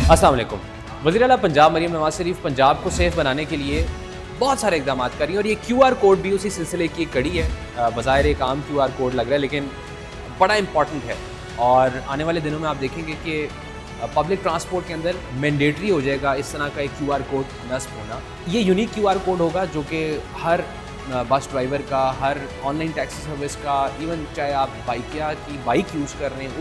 अस्सलाम वालेकुम। वज़ीर-ए-आला पंजाब मरीम नवाज शरीफ पंजाब को सेफ बनाने के लिए बहुत सारे इक़दाम कर रही हैं और ये क्यूआर कोड भी उसी सिलसिले की एक कड़ी है। बज़ाहिर एक आम क्यूआर कोड लग रहा है लेकिन बड़ा इम्पॉर्टेंट है और आने वाले दिनों में आप देखेंगे कि पब्लिक ट्रांसपोर्ट के अंदर मैंडेटरी हो जाएगा इस तरह का एक क्यूआर कोड नस्ब होना। ये यूनिक क्यूआर कोड होगा जो कि हर बस ड्राइवर का, हर ऑनलाइन टैक्सी सर्विस का, इवन चाहे आप बाइकिया की बाइक यूज़ कर रहे हैं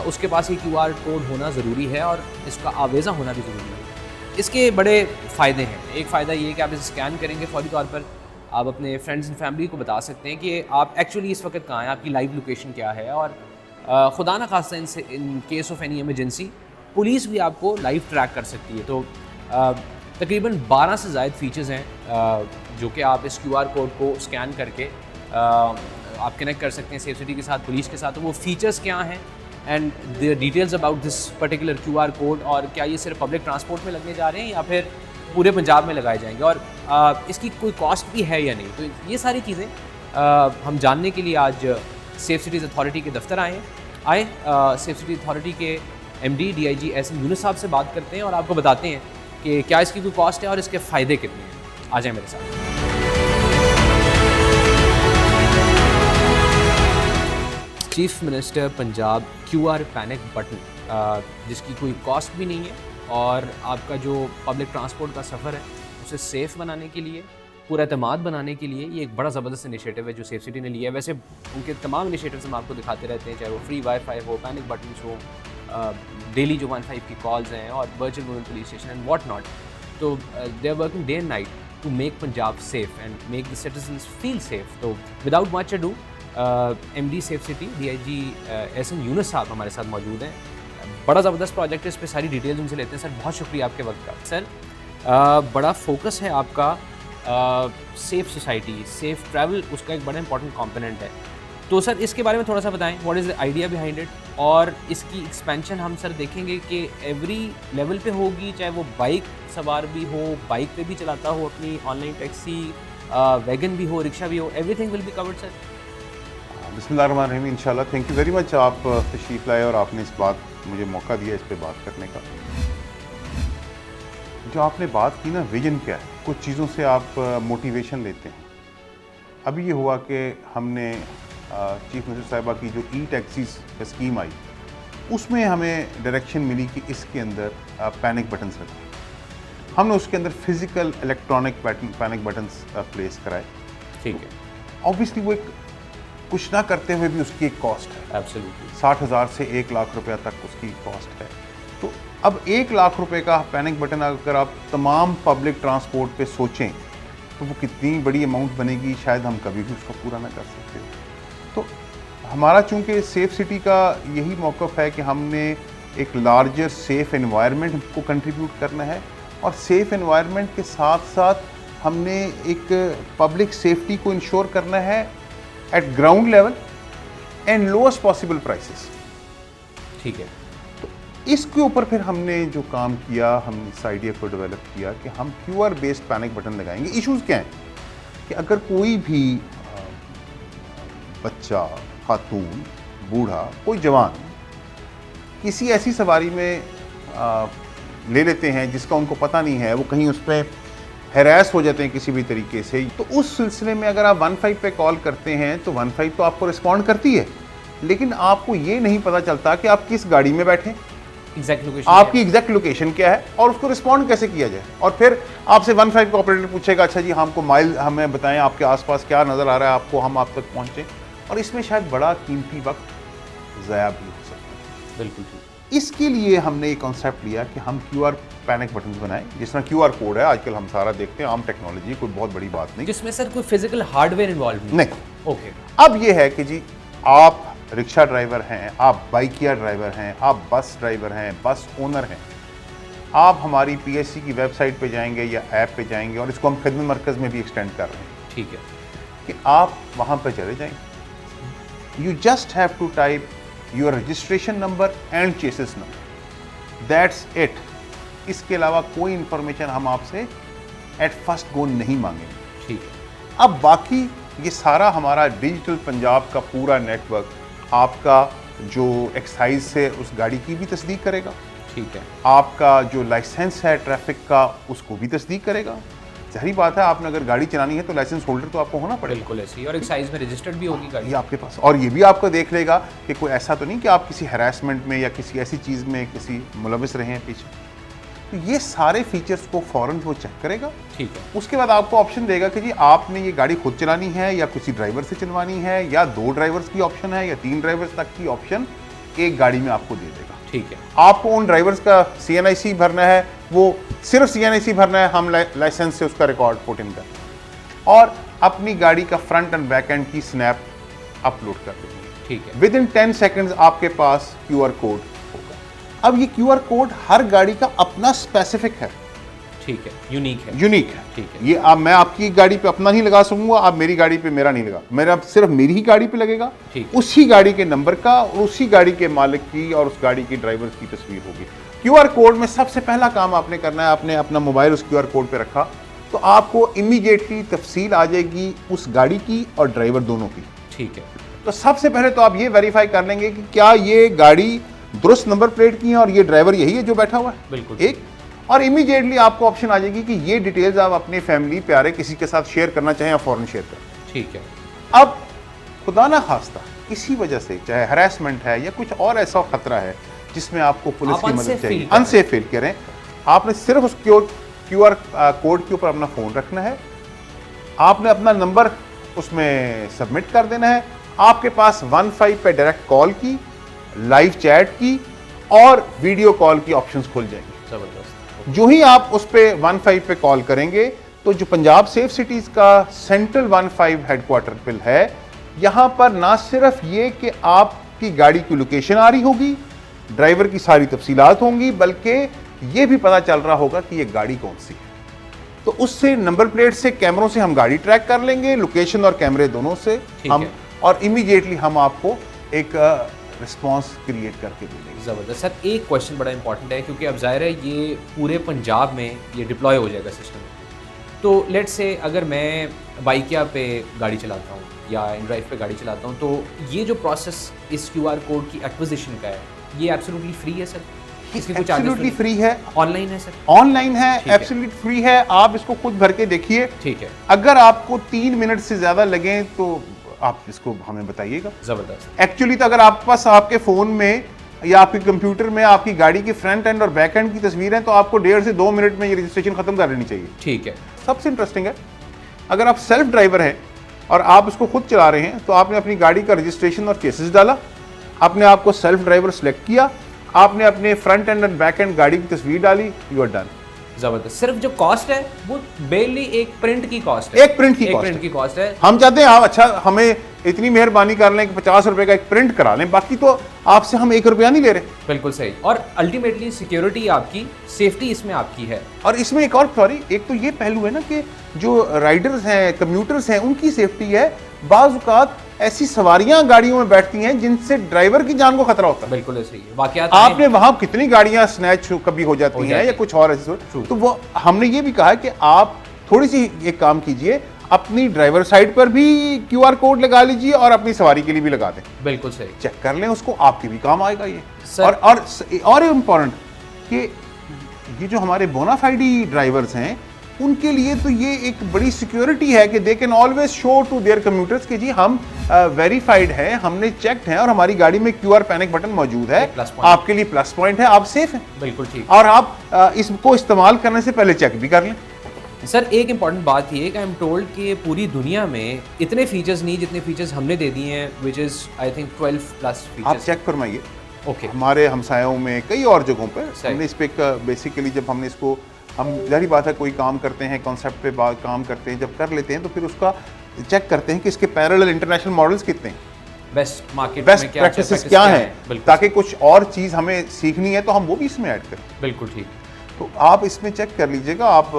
उसके पास ये क्यूआर कोड होना ज़रूरी है और इसका आवेज़ा होना भी ज़रूरी है। इसके बड़े फ़ायदे हैं। एक फ़ायदा ये है कि आप इसे स्कैन करेंगे फ़ौरी तौर पर आप अपने फ्रेंड्स एंड फैमिली को बता सकते हैं कि आप एक्चुअली इस वक्त कहाँ हैं, आपकी लाइव लोकेशन क्या है और खुदा ना खास्ता in case of any emergency police भी आपको लाइव ट्रैक कर सकती है। तो तकरीबन 12 से ज़ायद फ़ीचर्स हैं जो कि आप इस क्यूआर कोड को स्कैन करके आप कनेक्ट कर सकते हैं सेफ सिटी के साथ, पुलिस के साथ। तो वो फ़ीचर्स क्या हैं and the details about this particular QR code और क्या ये सिर्फ पब्लिक ट्रांसपोर्ट में लगने जा रहे हैं या फिर पूरे पंजाब में लगाए जाएंगे और इसकी कोई कॉस्ट भी है या नहीं। तो ये सारी चीज़ें हम जानने के लिए आज सेफ सिटीज़ अथॉरिटी के दफ्तर आए सेफ सिटी अथॉरिटी के MD DIG एहसन यूनुस साहब से बात करते हैं और आपको बताते हैं कि क्या इसकी कोई कॉस्ट है और इसके फ़ायदे कितने हैं। आ जाए मेरे साथ। Chief minister Punjab QR panic button जिसकी कोई कॉस्ट भी नहीं है और आपका जो पब्लिक ट्रांसपोर्ट का सफ़र है उसे सेफ़ बनाने के लिए, पूरा एतमाद बनाने के लिए ये एक बड़ा ज़बरदस्त इनिशिएटिव है जो सेफ सिटी ने लिया है। वैसे उनके तमाम इनिशिएटिव्स हम आपको दिखाते रहते हैं, चाहे वो फ्री वाईफाई हो, पैनिक बटन्स हो, डेली जो 15 की कॉल्स हैं और virtual women police station and what not. तो they are working day and night to make Punjab safe and make the citizens feel safe. तो without much ado MD safe city DIG Ehsan Younus sahab हमारे साथ मौजूद हैं। बड़ा ज़बरदस्त प्रोजेक्ट है, इस पर सारी डिटेल्स उनसे लेते हैं। सर बहुत शुक्रिया आपके वक्त का। सर बड़ा फोकस है आपका सेफ़ सोसाइटी, सेफ़ ट्रैवल, उसका एक बड़ा इंपॉर्टेंट कंपोनेंट है। तो सर इसके बारे में थोड़ा सा बताएं, what is the idea behind it और इसकी एक्सपेंशन हम सर देखेंगे कि एवरी लेवल पे होगी, चाहे वो बाइक सवार भी हो, बाइक पे भी चलाता हो अपनी ऑनलाइन टैक्सी, वैगन भी हो, रिक्शा भी हो, everything will be covered sir. बिस्मिल्लाहिर्रहमानिर्रहीम। इंशाल्लाह। थैंक यू वेरी मच, आप तशरीफ़ लाए और आपने इस बात मुझे मौका दिया इस पे बात करने का। जो आपने बात की ना, विजन क्या है, कुछ चीज़ों से आप मोटिवेशन लेते हैं। अभी ये हुआ कि हमने चीफ मिनिस्टर साहिबा की जो ई-टैक्सीज़ स्कीम आई उसमें हमें डायरेक्शन मिली कि इसके अंदर पैनिक बटन्स रखें। हमने उसके अंदर physical electronic panic buttons place कराए। ठीक है। ऑब्वियसली वो एक कुछ ना करते हुए भी उसकी एक कॉस्ट है। एब्सोल्युटली 60,000 से 1 लाख रुपया तक उसकी कॉस्ट है। तो अब 1 लाख रुपए का पैनिक बटन अगर आप तमाम पब्लिक ट्रांसपोर्ट पे सोचें तो वो कितनी बड़ी अमाउंट बनेगी, शायद हम कभी भी उसको पूरा ना कर सकते। तो हमारा चूँकि सेफ सिटी का यही मौक़िफ़ है कि हमने एक लार्जर सेफ़ एनवायरनमेंट को कंट्रीब्यूट करना है और सेफ़ एनवायरनमेंट के साथ साथ हमने एक पब्लिक सेफ्टी को इंश्योर करना है eight ground level and lowest possible prices. ठीक है। तो इसके ऊपर फिर हमने जो काम किया, हमने इस आइडिया को डेवलप किया कि हम क्यूआर बेस्ड पैनिक बटन लगाएंगे। इश्यूज़ क्या हैं कि अगर कोई भी बच्चा, खातून, बूढ़ा, कोई जवान किसी ऐसी सवारी में ले लेते हैं जिसका उनको पता नहीं है, वो कहीं उस पर हैरास हो जाते हैं किसी भी तरीके से, तो उस सिलसिले में अगर आप 15 पे कॉल करते हैं तो 15 तो आपको रिस्पॉन्ड करती है, लेकिन आपको ये नहीं पता चलता कि आप किस गाड़ी में बैठे, एग्जैक्ट लोकेशन, आपकी एग्जैक्ट लोकेशन क्या है और उसको रिस्पॉन्ड कैसे किया जाए। और फिर आपसे 15 का ऑपरेटर पूछेगा, अच्छा जी हमको माइल हमें बताएं आपके आसपास क्या नज़र आ रहा है आपको, हम आप तक पहुँचें। और इसमें शायद बड़ा कीमती वक्त ज़ाया भी हो सकता है। बिल्कुल ठीक। इसके लिए हमने ये कॉन्सेप्ट लिया कि हम क्यूआर पैनिक बटन्स बनाएं, जिस तरह क्यूआर कोड है आजकल हम सारा देखते हैं, आम टेक्नोलॉजी, कोई बहुत बड़ी बात नहीं, जिसमें सर कोई फिजिकल हार्डवेयर इन्वॉल्व नहीं। ओके। अब ये है कि जी आप रिक्शा ड्राइवर हैं, आप बाइकिया ड्राइवर हैं, आप बस ड्राइवर हैं, बस ओनर हैं, आप हमारी PSC की वेबसाइट पे जाएंगे या ऐप पे जाएंगे और इसको हम खिदमत मरकज़ में भी एक्सटेंड कर रहे हैं। ठीक है कि आप वहाँ पे चले जाएंगे, you just have to type your registration number and chassis number, that's it. इसके अलावा कोई इंफॉर्मेशन हम आपसे एट फर्स्ट गो नहीं मांगेंगे। ठीक है। अब बाकी ये सारा हमारा डिजिटल पंजाब का पूरा नेटवर्क आपका जो एक्साइज से उस गाड़ी की भी तस्दीक करेगा, ठीक है। आपका जो लाइसेंस है ट्रैफिक का उसको भी तस्दीक करेगा। ज़ाहिर बात है, आपने अगर गाड़ी चलानी है तो लाइसेंस होल्डर तो आपको होना पड़ेगा। बिल्कुल ऐसे ही, और एक साइज में रजिस्टर्ड भी होगी गाड़ी ये आपके पास, और ये भी आपको देख लेगा कि कोई ऐसा तो नहीं कि आप किसी हैरेसमेंट में या किसी ऐसी चीज़ में किसी मुलविस रहे हैं पीछे। तो ये सारे फीचर्स को फ़ौरन वो चेक करेगा। ठीक है। उसके बाद आपको ऑप्शन देगा कि जी आपने ये गाड़ी खुद चलानी है या किसी ड्राइवर से चलवानी है, या 2 ड्राइवर्स की ऑप्शन है या 3 ड्राइवर्स तक की ऑप्शन एक गाड़ी में आपको दे देगा। ठीक है। आपको उन ड्राइवर्स का CNIC भरना है, वो सिर्फ CNIC भरना है, हम लाइसेंस से उसका रिकॉर्ड पुट इन कर, और अपनी गाड़ी का फ्रंट एंड बैक एंड की स्नैप अपलोड कर देंगे। ठीक है। विद इन 10 सेकेंड्स आपके पास QR कोड होगा। अब ये QR कोड हर गाड़ी का अपना स्पेसिफिक है। ठीक है, यूनिक है। यूनिक है। ठीक है। ये अब मैं आपकी गाड़ी पे अपना नहीं लगा सकूंगा, आप मेरी गाड़ी पे मेरा नहीं लगा, मेरा सिर्फ मेरी ही गाड़ी पे लगेगा। ठीक। उसी गाड़ी के नंबर का और उसी गाड़ी के मालिक की और उस गाड़ी की ड्राइवर की तस्वीर होगी। QR कोड में सबसे पहला काम आपने करना है, आपने अपना मोबाइल उस QR कोड पे रखा तो आपको इमीडिएटली तफसील आ जाएगी उस गाड़ी की और ड्राइवर दोनों की। ठीक है। तो सबसे पहले तो आप ये वेरीफाई कर लेंगे कि क्या ये गाड़ी दुरुस्त नंबर प्लेट की है और ये ड्राइवर यही है जो बैठा हुआ है। बिल्कुल। एक, और इमीडिएटली आपको ऑप्शन आ जाएगी कि ये डिटेल्स आप अपने फैमिली प्यारे किसी के साथ शेयर करना चाहें या फौरन शेयर करें। ठीक है। अब खुदा ना खास्ता किसी वजह से चाहे हरासमेंट है या कुछ और ऐसा खतरा है जिसमें आपको पुलिस की मदद चाहिए, अनसेफ फील करें, आपने सिर्फ उस QR कोड के ऊपर अपना फ़ोन रखना है, आपने अपना नंबर उसमें सबमिट कर देना है, आपके पास 15 पे डायरेक्ट कॉल की, लाइव चैट की और वीडियो कॉल की ऑप्शंस खुल जाएंगी। जबरदस्त। जो ही आप उस पे 15 पे कॉल करेंगे तो जो पंजाब सेफ सिटीज़ का सेंट्रल 15 हेडक्वार्टर पे है, यहाँ पर ना सिर्फ ये कि आपकी गाड़ी की लोकेशन आ रही होगी, ड्राइवर की सारी तफसीलात होंगी, बल्कि ये भी पता चल रहा होगा कि ये गाड़ी कौन सी है। तो उससे नंबर प्लेट से, कैमरों से हम गाड़ी ट्रैक कर लेंगे, लोकेशन और कैमरे दोनों से हम, और इमीडिएटली हम आपको एक रिस्पांस क्रिएट करके देंगे। ज़बरदस्त। सर एक क्वेश्चन बड़ा इंपॉर्टेंट है, क्योंकि अब ज़ाहिर है ये पूरे पंजाब में ये डिप्लॉय हो जाएगा सिस्टम। तो लेट्स से अगर मैं बाइकिया पे गाड़ी चलाता हूँ या इनड्राइव पे गाड़ी चलाता हूँ, तो ये जो प्रोसेस इस QR कोड की एक्विजिशन का है, ये एब्सोल्युटली फ्री है सर? इसके कुछ चार्जेस एब्सोल्युटली फ्री है। ऑनलाइन है सर? ऑनलाइन है, एब्सोल्युटली फ्री है। आप इसको खुद भर के देखिए। ठीक है। अगर आपको 3 मिनट से ज्यादा लगे तो आप इसको हमें बताइएगा। जबरदस्त। एक्चुअली तो अगर आपके पास आपके फोन में या आपके कंप्यूटर में आपकी गाड़ी की फ्रंट एंड और बैक एंड की तस्वीर है तो आपको 1.5 से 2 मिनट में ये रजिस्ट्रेशन खत्म कर लेनी चाहिए। ठीक है। सबसे इंटरेस्टिंग है, अगर आप सेल्फ ड्राइवर हैं और आप इसको खुद चला रहे हैं तो आपने अपनी गाड़ी का रजिस्ट्रेशन और केसेस डाला, अपने आप को सेल्फ ड्राइवर सेलेक्ट किया, आपने अपने front end and back and गाड़ी की तस्वीर डाली, यू आर डन। जबरदस्त। सिर्फ जो कॉस्ट है वो बेरली एक प्रिंट की कॉस्ट है। एक प्रिंट की कॉस्ट है। हम चाहते हैं आप अच्छा हमें इतनी मेहरबानी कर लें कि 50 रुपए का एक प्रिंट करा लें, बाकी तो आपसे हम 1 रुपया नहीं ले रहे। बिल्कुल सही। और अल्टीमेटली सिक्योरिटी आपकी, सेफ्टी इसमें आपकी है। और इसमें एक और एक तो ये पहलू है ना कि जो राइडर्स हैं, कम्यूटर्स हैं, उनकी सेफ्टी है। बाज़ औक़ात ऐसी सवारियां गाड़ियों में बैठती हैं जिनसे ड्राइवर की जान को खतरा होता है। बिल्कुल ऐसे ही वाकयात आपने वहां कितनी गाड़ियां स्नैच कभी हो जाती हैं या कुछ और ऐसे, तो वो हमने ये भी कहा है कि आप थोड़ी सी एक काम कीजिए, अपनी ड्राइवर साइड पर भी QR कोड लगा लीजिए और अपनी सवारी के लिए भी लगा दें। बिल्कुल सही। चेक कर लें उसको, आपके भी काम आएगा ये। और इम्पोर्टेंट कि ये जो हमारे बोनाफाइडी ड्राइवर्स हैं उनके लिए तो ये एक बड़ी सिक्योरिटी है कि they can always show to their commuters कि जी हम वेरीफाइड हैं, हमने चेक्ड हैं और हमारी गाड़ी में QR पैनिक बटन मौजूद है। आपके लिए प्लस पॉइंट है, आप सेफ हैं। बिल्कुल ठीक। और आप इसको इस्तेमाल करने से पहले चेक भी कर लें। सर एक इंपॉर्टेंट बात ये कि आई एम टोल्ड कि पूरी दुनिया में इतने फीचर्स नहीं जितने फीचर्स हमने दे दिए हैं, which is I think 12 plus features. आप चेक फरमाइए। ओके। हमारे हमसायों में कई और जगहों पर हमने इस पर बेसिकली जब हमने इसको, हम जाहिर बात है कोई काम करते हैं, कॉन्सेप्ट पे काम करते हैं, जब कर लेते हैं तो फिर उसका चेक करते हैं कि इसके पैरेलल इंटरनेशनल मॉडल्स कितने हैं, बेस्ट मार्केट बेस्ट प्रैक्टिसेस क्या हैं, ताकि कुछ और चीज़ हमें सीखनी है तो हम वो भी इसमें ऐड करें। बिल्कुल ठीक। तो आप इसमें चेक कर लीजिएगा। आप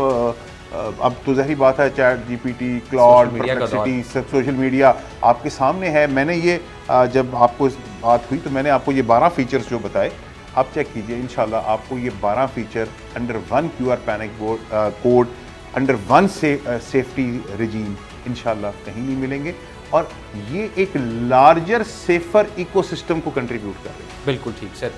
अब तो जाहिर बात है chat GPT, cloud, perplexity, social media आपके सामने है। मैंने ये जब आपको बात हुई तो मैंने आपको ये 12 फीचर्स जो बताए, आप चेक कीजिए। इंशाल्लाह आपको ये 12 feature under 1 QR panic code, under 1 से सेफ्टी रिजीम इंशाल्लाह कहीं नहीं मिलेंगे, और ये एक लार्जर सेफर इकोसिस्टम को कंट्रीब्यूट कर रहे हैं। बिल्कुल ठीक sir.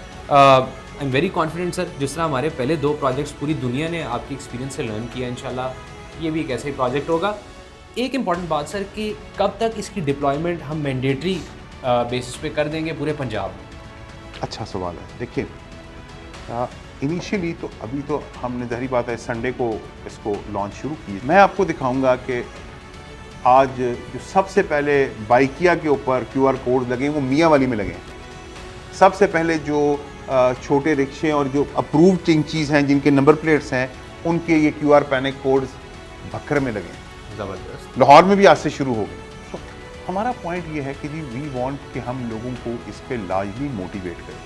I am very confident sir, जिस तरह हमारे पहले 2 प्रोजेक्ट्स पूरी दुनिया ने आपके एक्सपीरियंस से लर्न किया, इंशाल्लाह ये भी एक ऐसा ही प्रोजेक्ट होगा। एक इम्पॉर्टेंट बात सर कि कब तक इसकी डिप्लॉयमेंट हम मैंडेटरी बेसिस पे कर देंगे पूरे पंजाब में? अच्छा सवाल है। देखिए इनिशियली तो अभी तो हमने ज़ाहिर बात है संडे को इसको लॉन्च शुरू की। मैं आपको दिखाऊंगा कि आज जो सबसे पहले बाइकिया के ऊपर QR कोड लगे वो मियाँ वाली में लगे हैं। सबसे पहले जो छोटे रिक्शे और जो अप्रूव्ड चीज़ हैं जिनके नंबर प्लेट्स हैं उनके ये QR पैनिक कोड्स बकर में लगे हैं। ज़बरदस्त। लाहौर में भी आज से शुरू हो गए। तो हमारा पॉइंट ये है कि जी वी वांट कि हम लोगों को इस पे लाजमी मोटिवेट करें,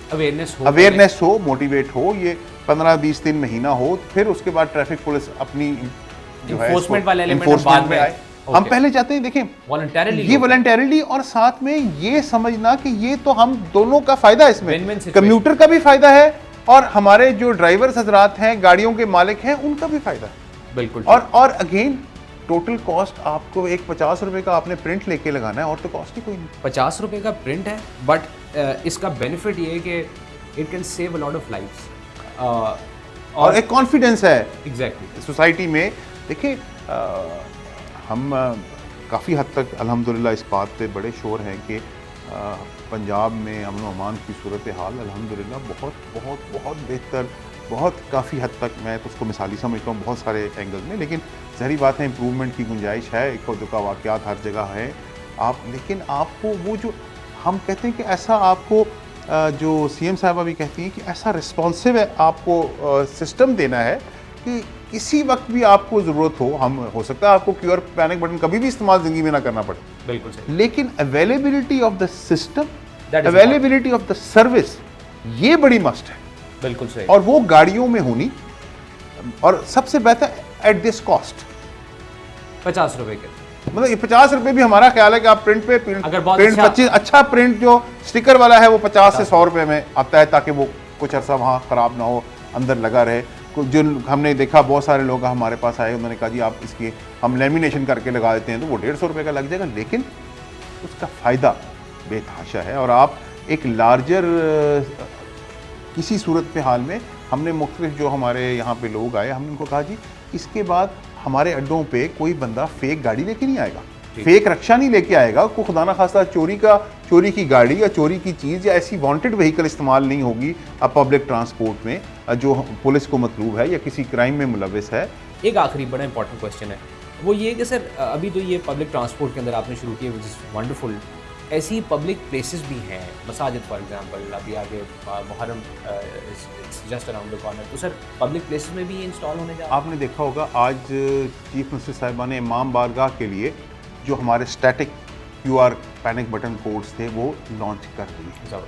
अवेयरनेस हो, मोटिवेट हो। ये 15-20 दिन महीना हो, फिर उसके बाद ट्रैफिक पुलिस अपनी जो है एनफोर्समेंट वाले एलिमेंट एनफोर्समेंट में आए। हम पहले चाहते हैं देखें वॉलंटरीली, ये वॉलंटरीली, और साथ में ये समझना कि ये तो हम दोनों का फायदा है इसमें, कम्यूटर का भी फायदा है और हमारे जो ड्राइवर्स हजरात हैं, गाड़ियों के मालिक हैं, उनका भी फायदा है। बिल्कुल। और अगेन टोटल कॉस्ट आपको एक 50 रुपए का आपने प्रिंट लेके लगाना है और तो कॉस्ट ही कोई नहीं। 50 रुपए का प्रिंट है, बट इसका बेनिफिट ये है कि it can save a lot of lives और एक कॉन्फिडेंस है एग्जैक्टली सोसाइटी में। देखिए हम काफ़ी हद तक अल्हम्दुलिल्लाह इस बात पे बड़े शोर हैं कि पंजाब में अमन व अमान की सूरत हाल अल्हम्दुलिल्लाह बहुत बहुत बहुत बेहतर, बहुत काफ़ी हद तक मैं तो उसको मिसाली समझता हूँ बहुत सारे एंगल में, लेकिन ज़ाहिर बात है इम्प्रूवमेंट की गुंजाइश है। एक दुका वाक़यात हर जगह है लेकिन आपको वो जो हम कहते हैं कि ऐसा आपको जो CM साहबा भी कहती हैं कि ऐसा रिस्पॉन्सिव है आपको सिस्टम देना है कि किसी वक्त भी आपको ज़रूरत हो, हम हो सकता है आपको QR पैनिक बटन कभी भी इस्तेमाल ज़िंदगी में ना करना पड़े, बिल्कुल सही, लेकिन availability of the system, availability of the service, ये बड़ी मस्ट है। बिल्कुल सही। और वो गाड़ियों में होनी, और सबसे बेहतर एट दिस कॉस्ट 50 रुपए के, मतलब ये 50 रुपए भी हमारा ख्याल है कि आप प्रिंट पे अगर बहुत प्रिंट 25 अच्छा प्रिंट जो स्टिकर वाला है वो 50 से 100 रुपए में आता है, ताकि वो कुछ अर्सा वहाँ ख़राब ना हो, अंदर लगा रहे। जो हमने देखा बहुत सारे लोग हमारे पास आए, उन्होंने कहा जी आप इसकी हम लेमिनेशन करके लगा देते हैं तो वो 150 रुपये का लग जाएगा, लेकिन उसका फ़ायदा बेतहाशा है। और आप एक लार्जर किसी सूरत पे हाल में हमने मुख्तलिफ जो हमारे यहाँ पे लोग आए, हमने उनको कहा जी इसके बाद हमारे अड्डों पे कोई बंदा फेक गाड़ी लेके नहीं आएगा, फेक रक्षा नहीं लेके आएगा, कोई खुदा ना खास्ता चोरी की गाड़ी या चोरी की चीज़ या ऐसी वांटेड व्हीकल इस्तेमाल नहीं होगी अब पब्लिक ट्रांसपोर्ट में जो पुलिस को मतलूब है या किसी क्राइम में मुलविस है। एक आखिरी बड़ा इंपॉर्टेंट क्वेश्चन है, वो ये कि सर अभी तो ये पब्लिक ट्रांसपोर्ट के अंदर आपने शुरू किया विच इज़ वंडरफुल, ऐसी पब्लिक प्लेसेस भी हैं, मसाजिद फॉर एग्जांपल, अभी आगे Muharram just around the corner, तो सर पब्लिक प्लेसेस में भी ये इंस्टॉल होने जा रहा है? आपने देखा होगा आज चीफ मिनिस्टर साहिबा ने इमाम बारगाह के लिए जो हमारे static QR panic button codes थे वो लॉन्च कर दिए,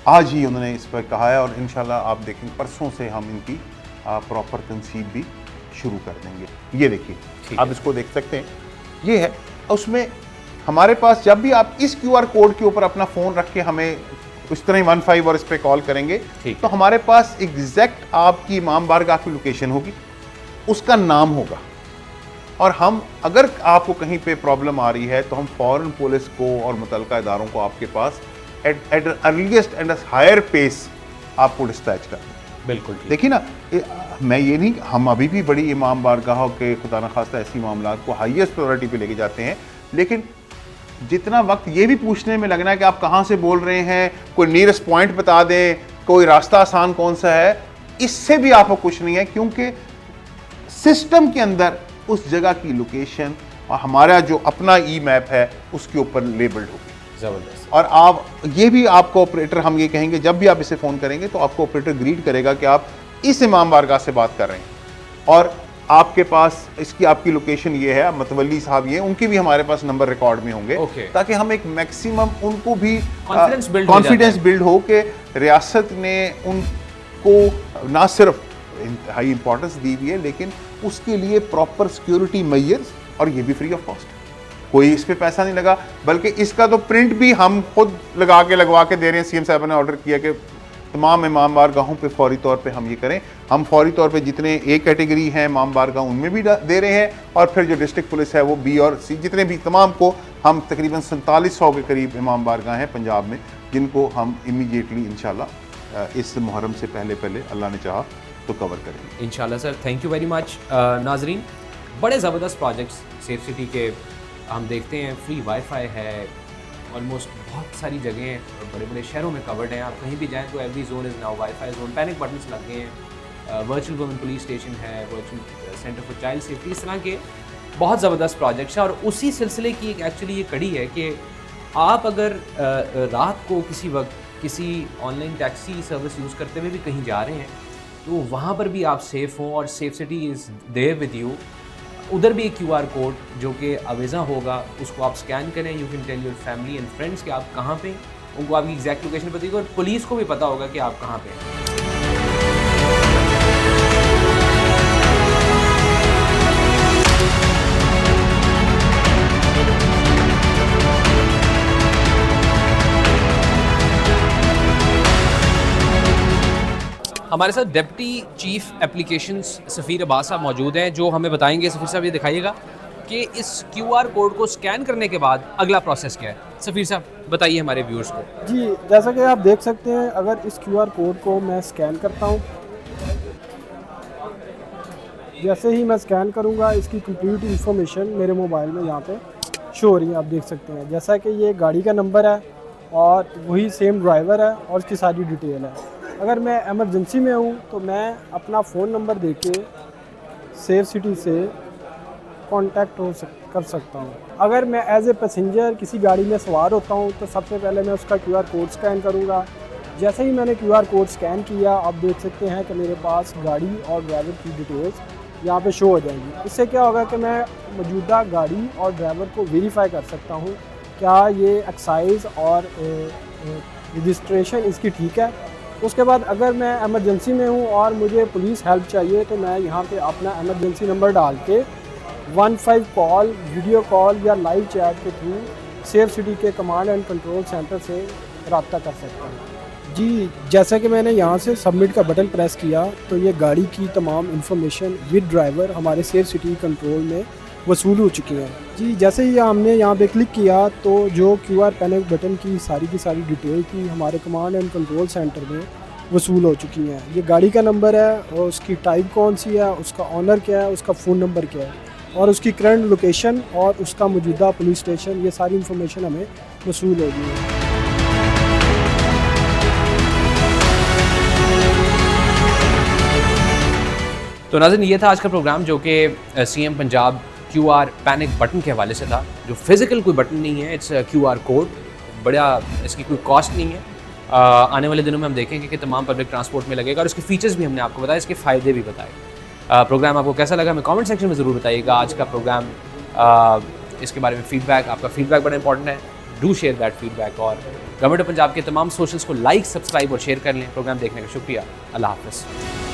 आज ही उन्होंने इस पर कहा है, और इंशाल्लाह आप देखेंगे परसों से हम इनकी प्रॉपर तनसीब भी शुरू कर देंगे। ये देखिए आप इसको देख सकते हैं, ये है उसमें हमारे पास जब भी आप इस QR कोड के ऊपर अपना फ़ोन रख के हमें उस तरह 15 और इस पर कॉल करेंगे तो हमारे पास एग्जैक्ट आपकी इमाम बारगाह की लोकेशन होगी, उसका नाम होगा, और हम अगर आपको कहीं पे प्रॉब्लम आ रही है तो हम फ़ौरन पुलिस को और मुतल्लिका इदारों को आपके पास at earliest and higher pace आपको डिस्पैच कर दें। बिल्कुल देखिए ना, मैं ये नहीं, हम अभी भी बड़ी इमाम बारगाहों के खुदा न खास्ता ऐसी मामलात को हाईएस्ट प्रायोरिटी पे लेके जाते हैं, लेकिन जितना वक्त ये भी पूछने में लगना है कि आप कहाँ से बोल रहे हैं, कोई नियरेस्ट पॉइंट बता दें, कोई रास्ता आसान कौन सा है, इससे भी आपको कुछ नहीं है, क्योंकि सिस्टम के अंदर उस जगह की लोकेशन और हमारा जो अपना ई-मैप है उसके ऊपर लेबल्ड होगी। ज़बरदस्त। और आप ये भी आपको ऑपरेटर, हम ये कहेंगे जब भी आप इसे फ़ोन करेंगे तो आपको ऑपरेटर ग्रीट करेगा कि आप इस इमाम बारगाह से बात कर रहे हैं और आपके पास इसकी आपकी लोकेशन ये है, मतवली साहब ये, उनके भी हमारे पास नंबर रिकॉर्ड में होंगे, ताकि हम एक मैक्सिमम उनको भी कॉन्फिडेंस बिल्ड हो कि रियासत ने उनको ना सिर्फ हाई इंपॉर्टेंस दी हुई है लेकिन उसके लिए प्रॉपर सिक्योरिटी मेजर्स, और ये भी फ्री ऑफ कॉस्ट, कोई इस पे पैसा नहीं लगा, बल्कि इसका तो प्रिंट भी हम खुद लगवा के दे रहे हैं। CM साहब ने ऑर्डर किया कि तमाम इमाम बारगाहों पे फौरी तौर पे हम ये करें, हम फौरी तौर पे जितने A कैटेगरी हैं इमाम बारगाह उनमें भी दे रहे हैं, और फिर जो डिस्ट्रिक्ट पुलिस है वो B और C, जितने भी तमाम को हम तकरीबन 4700 के करीब इमाम बारगाह हैं पंजाब में, जिनको हम इमीडिएटली इंशाल्लाह इस मुहर्रम से पहले अल्लाह ने चाहा तो कवर करेंगे इंशाल्लाह sir. Thank you very much. नाजरीन, बड़े ज़बरदस्त प्रोजेक्ट्स सेफ सिटी के हम देखते हैं। फ्री वाईफाई है, ऑलमोस्ट बहुत सारी जगहें बड़े बड़े शहरों में कवर्ड हैं। आप कहीं भी जाएँ तो every zone is now wifi zone. Panic buttons लग गए हैं। वर्चुअल वुमेन पुलिस स्टेशन है, virtual centre for child safety. इस तरह के बहुत ज़बरदस्त प्रोजेक्ट्स हैं और उसी सिलसिले की एक एक्चुअली ये कड़ी है कि आप अगर रात को किसी वक्त किसी ऑनलाइन टैक्सी सर्विस यूज़ करते हुए भी कहीं जा रहे हैं तो वहाँ पर भी आप सेफ़ हों और safe city is there with you. उधर भी एक QR कोड जो कि अवेज़ा होगा, उसको आप स्कैन करें। You can tell your family and friends कि आप कहाँ पे, उनको आपकी एग्जैक्ट लोकेशन पता होगी और पुलिस को भी पता होगा कि आप कहाँ पे हैं। हमारे साथ डिप्टी चीफ एप्लीकेशंस सफ़ीर अब्बास साहब मौजूद हैं जो हमें बताएंगे। सफ़ीर साहब, ये दिखाइएगा कि इस QR कोड को स्कैन करने के बाद अगला प्रोसेस क्या है। सफ़ीर साहब बताइए हमारे व्यूअर्स को। जी, जैसा कि आप देख सकते हैं, अगर इस QR कोड को मैं स्कैन करता हूं, जैसे ही मैं स्कैन करूंगा इसकी कंप्लीट इंफॉर्मेशन मेरे मोबाइल में यहाँ पे शो हो रही है। आप देख सकते हैं जैसा कि ये गाड़ी का नंबर है और वही सेम ड्राइवर है और उसकी सारी डिटेल है। अगर मैं एमरजेंसी में हूँ तो मैं अपना फ़ोन नंबर देके सेफ सिटी से कांटेक्ट कर सकता हूँ। अगर मैं एज ए पैसेंजर किसी गाड़ी में सवार होता हूँ तो सबसे पहले मैं उसका QR कोड स्कैन करूँगा। जैसे ही मैंने QR कोड स्कैन किया, आप देख सकते हैं कि मेरे पास गाड़ी और ड्राइवर की डिटेल्स यहाँ पे शो हो जाएंगी। इससे क्या होगा कि मैं मौजूदा गाड़ी और ड्राइवर को वेरीफाई कर सकता हूँ क्या ये एक्साइज और रजिस्ट्रेशन इसकी ठीक है। उसके बाद अगर मैं एमरजेंसी में हूँ और मुझे पुलिस हेल्प चाहिए तो मैं यहाँ पे अपना एमरजेंसी नंबर डाल के 15 कॉल, वीडियो कॉल या लाइव चैट के थ्रू सेफ सिटी के कमांड एंड कंट्रोल सेंटर से रब्ता कर सकता हूँ। जी, जैसा कि मैंने यहाँ से सबमिट का बटन प्रेस किया तो ये गाड़ी की तमाम इंफॉर्मेशन विद ड्राइवर हमारे सेफ सिटी कंट्रोल में वसूल हो चुकी है। जी, जैसे ही हमने यहाँ पे क्लिक किया तो जो QR पैनिक बटन की सारी डिटेल थी हमारे कमांड एंड कंट्रोल सेंटर में वसूल हो चुकी हैं। ये गाड़ी का नंबर है और उसकी टाइप कौन सी है, उसका ऑनर क्या है, उसका फ़ोन नंबर क्या है और उसकी करंट लोकेशन और उसका मौजूदा पुलिस स्टेशन, ये सारी इंफॉर्मेशन हमें वसूल हो गई है। तो नाज़रीन, ये था आज का प्रोग्राम जो कि CM Punjab QR panic button के हवाले से था, जो फिज़िकल कोई बटन नहीं है, इट्स QR कोड। बड़ा इसकी कोई कॉस्ट नहीं है। आने वाले दिनों में हम देखेंगे कि तमाम पब्लिक ट्रांसपोर्ट में लगेगा और इसके फीचर्स भी हमने आपको बताया, इसके फ़ायदे भी बताए। प्रोग्राम आपको कैसा लगा हमें कमेंट सेक्शन में ज़रूर बताइएगा। आज का प्रोग्राम इसके बारे में फ़ीडबैक, आपका फ़ीडबैक बड़ा इंपॉर्टेंट है। डू शेयर दैट फीडबैक और गवर्नमेंट ऑफ पंजाब के तमाम सोशल्स को लाइक, सब्सक्राइब और शेयर कर लें। प्रोग्राम देखने का शुक्रिया। अल्लाह हाफ़िज़।